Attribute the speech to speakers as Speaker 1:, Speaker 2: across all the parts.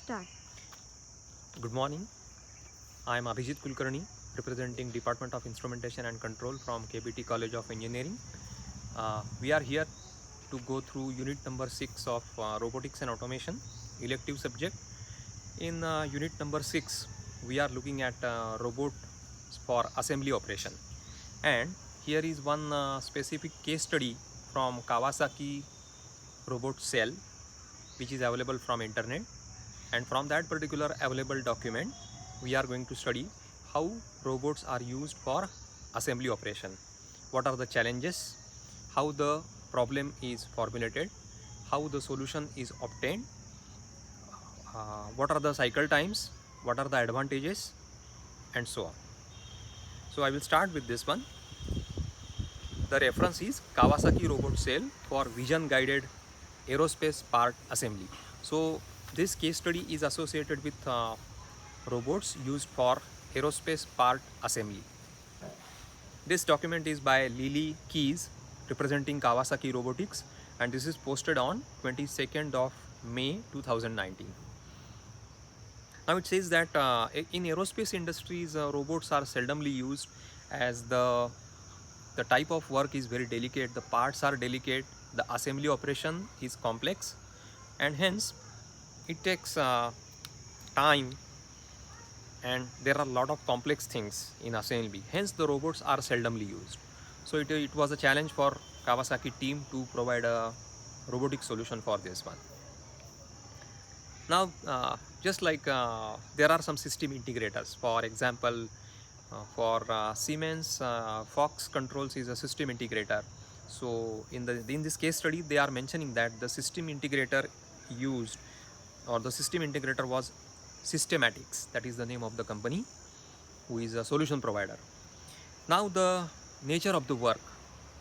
Speaker 1: start.
Speaker 2: Good morning. I am Abhijit Kulkarni, representing Department of Instrumentation and Control from KBT College of Engineering. We are here to go through unit number 6 of Robotics and Automation, elective subject. In unit number 6, we are looking at robots for assembly operation. And here is one specific case study from Kawasaki robot cell, which is available from internet, and from that particular available document we are going to study how robots are used for assembly operation, what are the challenges, how the problem is formulated, how the solution is obtained, what are the cycle times, what are the advantages, and so on. So I will start with this one. The reference is Kawasaki robot cell for vision guided aerospace part assembly. So this case study is associated with robots used for aerospace part assembly. This document is by Lily Keys, representing Kawasaki Robotics, and this is posted on 22nd of May 2019. Now it says that in aerospace industries, robots are seldomly used as the type of work is very delicate, the parts are delicate, the assembly operation is complex, and hence it takes time, and there are a lot of complex things in assembly. Hence the robots are seldomly used. So it was a challenge for Kawasaki team to provide a robotic solution for this one. Now just like there are some system integrators, for example for Siemens, Fox Controls is a system integrator. So in this case study they are mentioning that the system integrator used, or the system integrator was Systematics, that is the name of the company who is a solution provider. Now the nature of the work.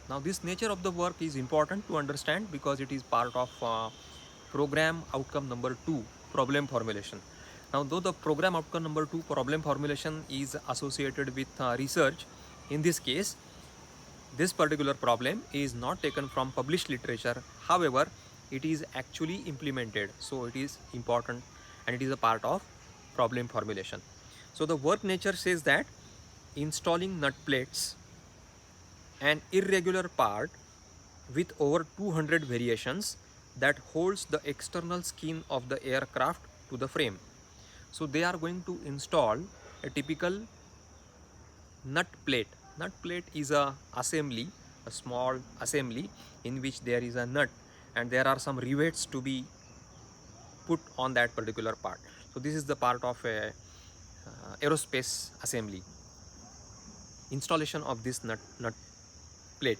Speaker 2: Now this nature of the work is important to understand because it is part of program outcome number 2, problem formulation. Now though the program outcome number 2, problem formulation, is associated with research, in this case this particular problem is not taken from published literature. However, it is actually implemented, so it is important and it is a part of problem formulation. So the work nature says that installing nut plates, an irregular part with over 200 variations that holds the external skin of the aircraft to the frame. So they are going to install a typical nut plate. Nut plate is a assembly, a small assembly in which there is a nut and there are some rivets to be put on that particular part. So this is the part of a aerospace assembly, installation of this nut plate.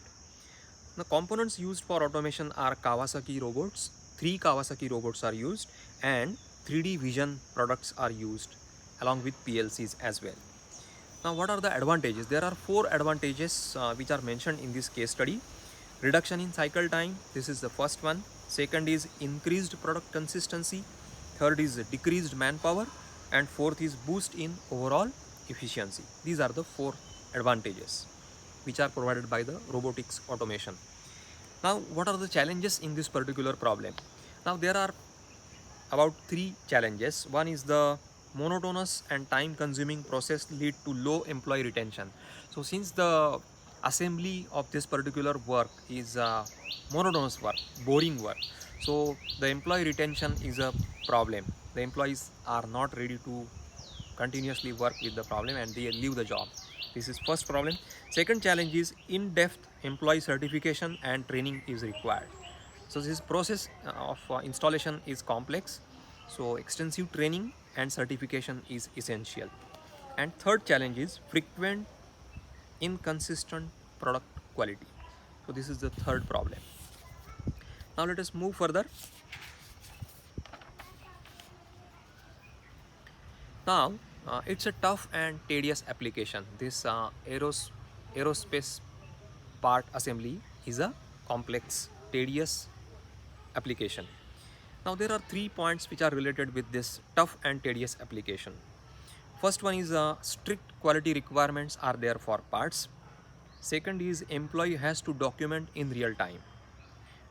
Speaker 2: The components used for automation are Kawasaki robots. 3 Kawasaki robots are used, and 3D vision products are used along with PLCs as well. Now what are the advantages? There are 4 advantages which are mentioned in this case study. Reduction in cycle time, this is the first one. Second is increased product consistency. Third is decreased manpower, and fourth is boost in overall efficiency. These are the 4 advantages which are provided by the robotics automation. Now what are the challenges in this particular problem? Now there are about 3 challenges. One is the monotonous and time consuming process lead to low employee retention. So since the assembly of this particular work is monotonous work, boring work, so the employee retention is a problem. The employees are not ready to continuously work with the problem and they leave the job. This is first problem. Second challenge is in-depth employee certification and training is required. So this process of installation is complex, so extensive training and certification is essential. And third challenge is frequent inconsistent product quality. So this is the third problem. Now let us move further. Now it's a tough and tedious application. This aerospace part assembly is a complex, tedious application. Now there are 3 points which are related with this tough and tedious application. First one is strict quality requirements are there for parts. Second is employee has to document in real time.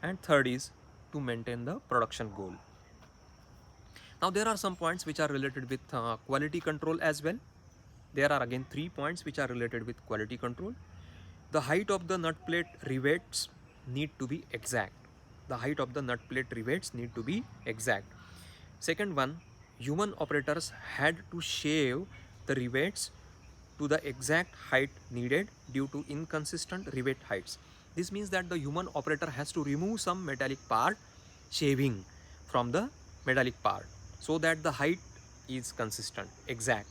Speaker 2: And third is to maintain the production goal. Now there are some points which are related with quality control as well. There are again 3 points which are related with quality control. The height of the nut plate rivets need to be exact. The height of the nut plate rivets need to be exact. Second one, human operators had to shave the rivets to the exact height needed due to inconsistent rivet heights. This means that the human operator has to remove some metallic part, shaving from the metallic part, so that the height is consistent, exact.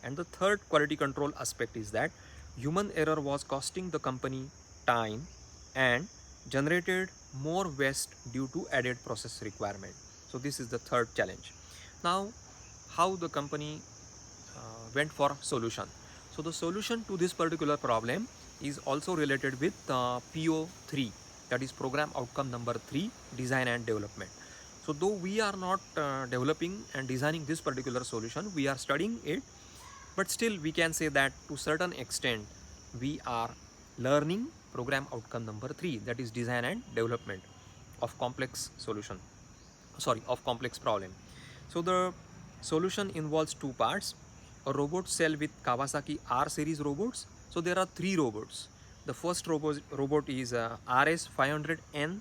Speaker 2: And the third quality control aspect is that human error was costing the company time and generated more waste due to added process requirement. So this is the third challenge. Now, how the company went for solution. So the solution to this particular problem is also related with PO3, that is program outcome number 3, design and development. So though we are not developing and designing this particular solution, we are studying it, but still we can say that to certain extent we are learning program outcome number 3, that is design and development of complex solution, of complex problem. So the solution involves 2 parts: a robot cell with Kawasaki R series robots. So there are 3 robots. The first robot is RS500N,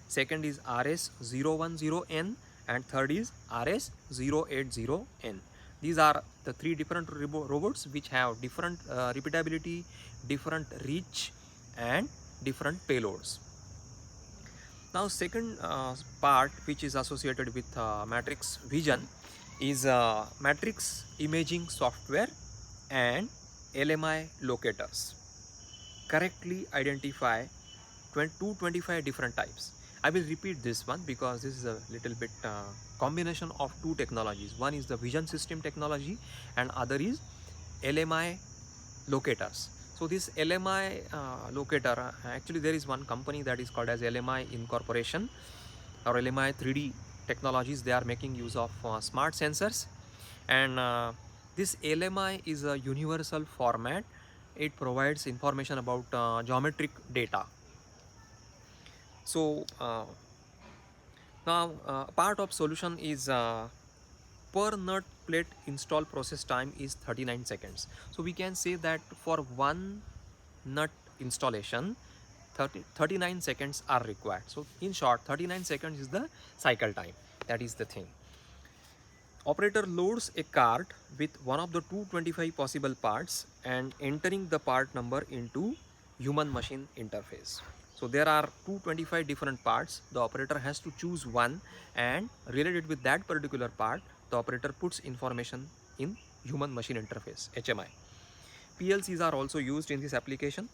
Speaker 2: second is RS010N, and third is RS080N. These are the 3 different robots which have different repeatability, different reach, and different payloads. Now second part which is associated with matrix vision is matrix imaging software and LMI locators correctly identify 225 different types. I will repeat this one because this is a little bit combination of 2 technologies. One is the vision system technology and other is LMI locators. So this LMI locator, actually there is one company that is called as LMI Incorporation or LMI 3D Technologies. They are making use of smart sensors, and this LMI is a universal format. It provides information about geometric data. So now part of solution is per nut plate install process time is 39 seconds. So we can say that for one nut installation 39 seconds are required. So in short, 39 seconds is the cycle time. That is the thing. Operator loads a cart with one of the 225 possible parts and entering the part number into human machine interface. So there are 225 different parts. The operator has to choose one, and related with that particular part, the operator puts information in human machine interface, HMI. PLCs are also used in this application.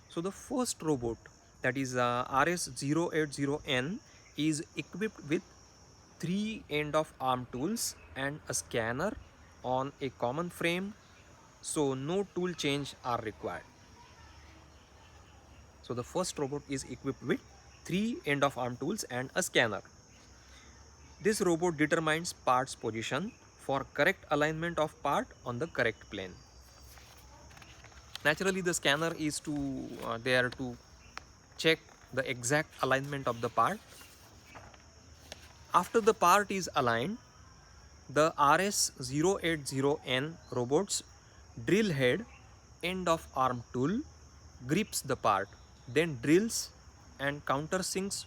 Speaker 2: So the first robot, that is RS080N, is equipped with 3 end of arm tools and a scanner on a common frame, so no tool change are required. So the first robot is equipped with 3 end of arm tools and a scanner. This robot determines parts position for correct alignment of part on the correct plane. Naturally, the scanner is there to check the exact alignment of the part. After the part is aligned, the RS080N robot's drill head end of arm tool grips the part, then drills and countersinks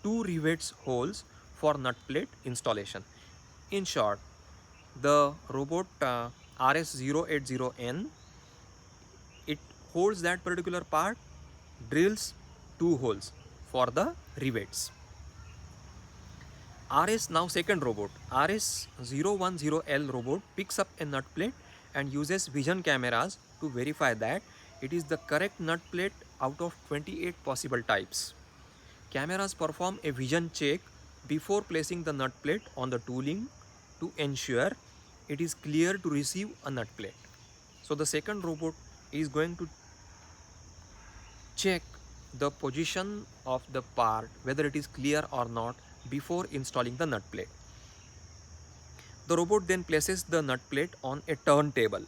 Speaker 2: 2 rivets holes for nut plate installation. In short, the robot RS080N, it holds that particular part, drills 2 holes for the rivets. Now second robot, RS010L robot picks up a nut plate and uses vision cameras to verify that it is the correct nut plate out of 28 possible types. Cameras perform a vision check before placing the nut plate on the tooling to ensure it is clear to receive a nut plate. So the second robot is going to check the position of the part, whether it is clear or not, before installing the nut plate. The robot then places the nut plate on a turntable,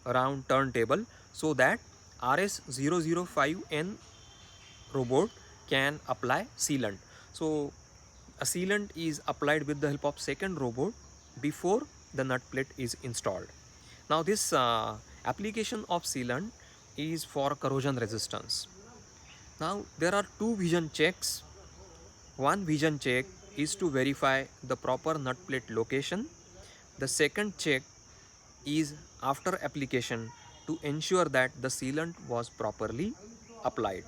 Speaker 2: a round turntable, so that RS005N robot can apply sealant. So a sealant is applied with the help of second robot before the nut plate is installed. Now this application of sealant is for corrosion resistance. Now there are two vision checks. One vision check is to verify the proper nut plate location. The second check is after application to ensure that the sealant was properly applied.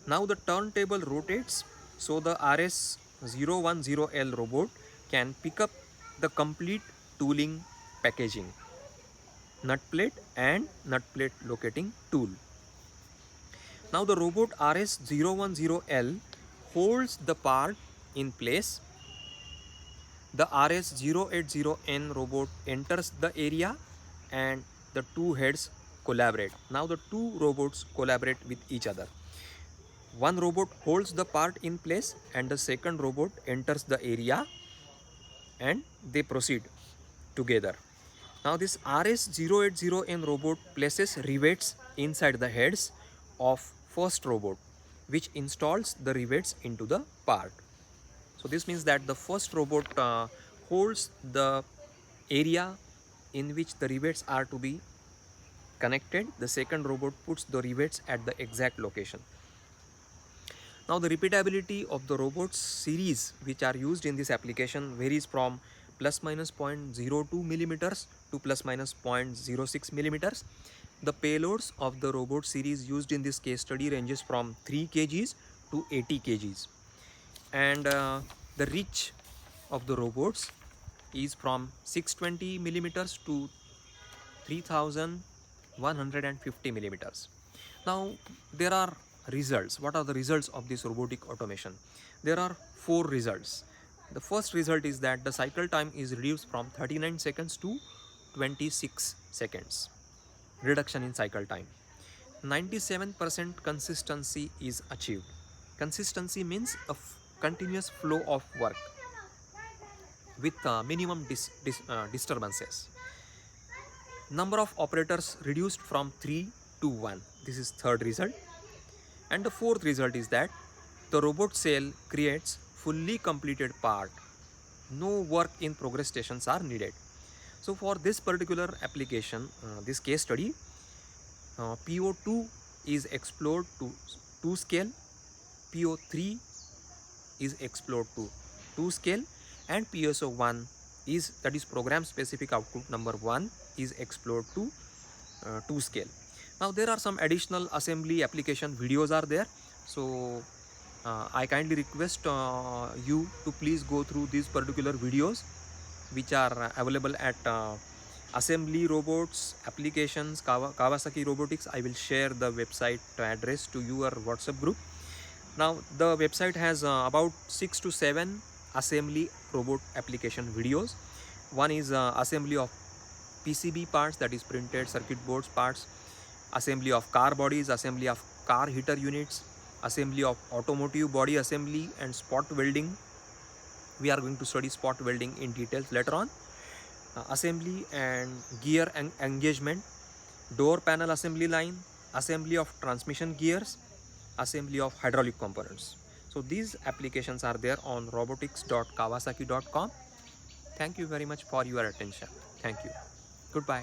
Speaker 2: Now the turntable rotates, so the RS010L robot can pick up the complete tooling packaging, nut plate and nut plate locating tool. Now the robot RS010L holds the part in place. The RS080N robot enters the area and the two heads collaborate. Now the two robots collaborate with each other. One robot holds the part in place and the second robot enters the area and they proceed together. Now this RS080N robot places rivets inside the heads of first robot, which installs the rivets into the part. So this means that the first robot holds the area in which the rivets are to be connected. The second robot puts the rivets at the exact location. Now the repeatability of the robots series which are used in this application varies from plus minus 0.02 millimeters to plus minus 0.06 millimeters. The payloads of the robot series used in this case study ranges from 3 kgs to 80 kgs. And the reach of the robots is from 620 millimeters to 3150 millimeters. Now there are results. What are the results of this robotic automation? There are 4 results. The first result is that the cycle time is reduced from 39 seconds to 26 seconds. Reduction in cycle time. 97% consistency is achieved. Consistency means a continuous flow of work with minimum disturbances. Number of operators reduced from 3 to 1. This is third result. And the fourth result is that the robot cell creates fully completed part. No work in progress stations are needed. So for this particular application, this case study, PO2 is explored to 2 scale, PO3 is explored to 2 scale, and PSO1 is, that is program specific output number 1, is explored to 2 scale. Now there are some additional assembly application videos are there, so I kindly request you to please go through these particular videos which are available at assembly robots applications Kawasaki Robotics. I will share the website address to your WhatsApp group. Now the website has about 6 to 7 assembly robot application videos. One is assembly of PCB parts, that is printed circuit boards parts, assembly of car bodies, assembly of car heater units, assembly of automotive body assembly and spot welding. We are going to study spot welding in details later on. Assembly and gear engagement, door panel assembly line, assembly of transmission gears, assembly of hydraulic components. So these applications are there on robotics.kawasaki.com. Thank you very much for your attention. Thank you. Goodbye.